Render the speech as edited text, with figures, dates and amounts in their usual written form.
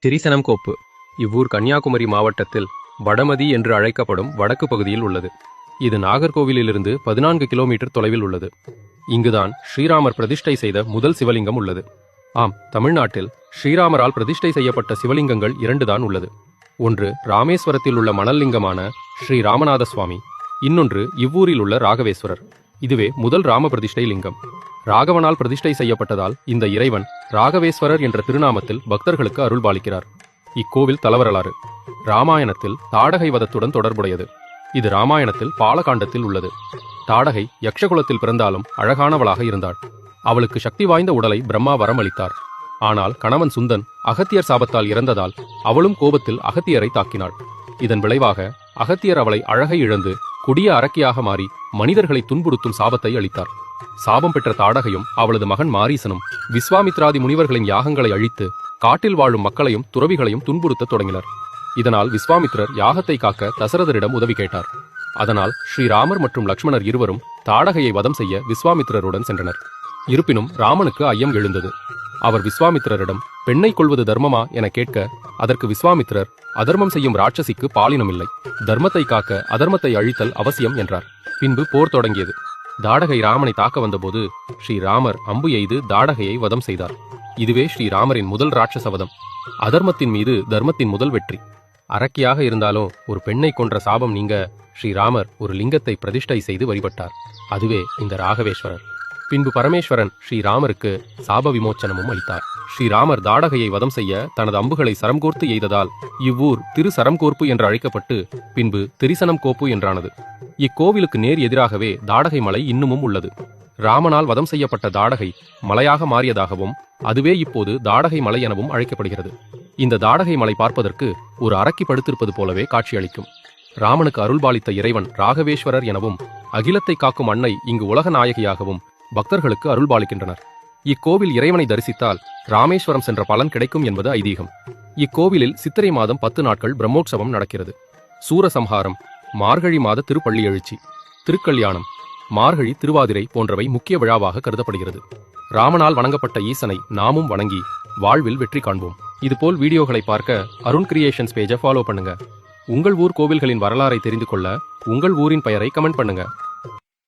திரிசனம்கோப்பு இவ்வூர் கன்னியாகுமரி மாவட்டத்தில் வடமதி என்று அழைக்கப்படும் வடக்கு பகுதியில் உள்ளது. இது நாகர்கோவிலிருந்து 14 கிலோமீட்டர் தொலைவில் உள்ளது. இங்குதான் ஸ்ரீராமர் பிரதிஷ்டை செய்த முதல் சிவலிங்கம் உள்ளது. ஆம், தமிழ்நாட்டில் ஸ்ரீராமரால் பிரதிஷ்டை செய்யப்பட்ட சிவலிங்கங்கள் 2 தான் உள்ளது. ஒன்று ராமேஸ்வரத்தில் உள்ள மணல்லிங்கமான ஸ்ரீ ராமநாத சுவாமி, இன்னொன்று இவ்வூரில் உள்ள ராகவேஸ்வரர். இதுவே முதல் ராம பிரதிஷ்டை லிங்கம். ராகவனால் பிரதிஷ்டை செய்யப்பட்டதால் இந்த இறைவன் ராகவேஸ்வரர் என்ற திருநாமத்தில் பக்தர்களுக்கு அருள்பாலிக்கிறார். இக்கோவில் தலவரலாறு ராமாயணத்தில் தாடகை வதத்துடன் தொடர்புடையது. இது ராமாயணத்தில் பாலகாண்டத்தில் உள்ளது. தாடகை யக்ஷகுலத்தில் பிறந்தாலும் அழகானவளாக இருந்தாள். அவளுக்கு சக்தி வாய்ந்த உடலை பிரம்மா வரமளித்தார். ஆனால் கணவன் சுந்தன் அகத்தியர் சாபத்தால் இறந்ததால் அவளும் கோபத்தில் அகத்தியரை தாக்கினாள். இதன் விளைவாக அகத்தியர் அவளை அழகை இழந்து கொடிய அரக்கியாக மாறி மனிதர்களை துன்புறுத்தும் சாபத்தை அளித்தார். சாபம் பெற்ற தாடகையும் அவளது மகன் மாரீசனும் விஸ்வாமித்ராதி முனிவர்களின் யாகங்களை அழித்து காட்டில் வாழும் மக்களையும் துறவிகளையும் துன்புறுத்த தொடங்கினர். இதனால் விஸ்வாமித்ரர் யாகத்தை காக்க தசரதரிடம் உதவி கேட்டார். அதனால் ஸ்ரீராமர் மற்றும் லக்ஷ்மணர் இருவரும் தாடகையை வதம் செய்ய விஸ்வாமித்ரருடன் சென்றனர். இருப்பினும் ராமனுக்கு ஐயம் எழுந்தது. அவர் விஸ்வாமித்ரரிடம் பெண்ணை கொள்வது தர்மமா என கேட்க, அதற்கு விஸ்வாமித்ரர் அதர்மம் செய்யும் ராட்சசிக்கு பாலினமில்லை, தர்மத்தை காக்க அதர்மத்தை அழித்தல் அவசியம் என்றார். பின்பு போர் தொடங்கியது. தாடகை ராமனை தாக்க வந்தபோது ஸ்ரீராமர் அம்பு எய்து தாடகையை வதம் செய்தார். இதுவே ஸ்ரீராமரின் முதல் ராட்சச வதம். அதர்மத்தின் மீது தர்மத்தின் முதல் வெற்றி. அரக்கியாக இருந்தாலும் ஒரு பெண்ணை கொன்ற சாபம் நீங்க ஸ்ரீராமர் ஒரு லிங்கத்தை பிரதிஷ்டை செய்து வழிபட்டார். அதுவே இந்த ராகவேஸ்வரர். பின்பு பரமேஸ்வரன் ஸ்ரீராமருக்கு சாப விமோச்சனமும் அளித்தார். ஸ்ரீராமர் தாடகையை வதம் செய்ய தனது அம்புகளை சரம்கோர்த்து எய்ததால் இவ்வூர் திரு சரம்கோர்ப்பு என்று அழைக்கப்பட்டு பின்பு திரிசனம்கோப்பு என்றானது. இக்கோவிலுக்கு நேர் எதிராகவே தாடகை மலை இன்னமும் உள்ளது. ராமனால் வதம் செய்யப்பட்ட தாடகை மலையாக மாறியதாகவும் அதுவே இப்போது தாடகை மலை எனவும் அழைக்கப்படுகிறது. இந்த தாடகை மலை பார்ப்பதற்கு ஒரு அரக்கி படுத்திருப்பது போலவே காட்சியளிக்கும். ராமனுக்கு அருள்பாலித்த இறைவன் ராகவேஸ்வரர் எனவும் அகிலத்தை காக்கும் அன்னை இங்கு உலக நாயகியாகவும் பக்தர்களுக்கு அருள்பாலிக்கின்றனர். இக்கோவில் இறைவனை தரிசித்தால் ராமேஸ்வரம் சென்ற பலன் கிடைக்கும் என்பது ஐதீகம். இக்கோவிலில் சித்திரை மாதம் 10 நாட்கள் பிரம்மோற்சவம் நடக்கிறது. சூரசம்ஹாரம், மார்கழி மாத திருப்பள்ளி எழுச்சி, திருக்கல்யாணம், மார்கழி திருவாதிரை போன்றவை முக்கிய விழாவாக கருதப்படுகிறது. ராமனால் வணங்கப்பட்ட ஈசனை நாமும் வணங்கி வாழ்வில் வெற்றி காண்போம். இதுபோல் வீடியோக்களை பார்க்க அருண் கிரியேஷன்ஸ் பேஜை ஃபாலோ பண்ணுங்க. உங்கள் ஊர் கோவில்களின் வரலாறை தெரிந்து கொள்ள உங்கள் ஊரின் பெயரை கமெண்ட் பண்ணுங்க.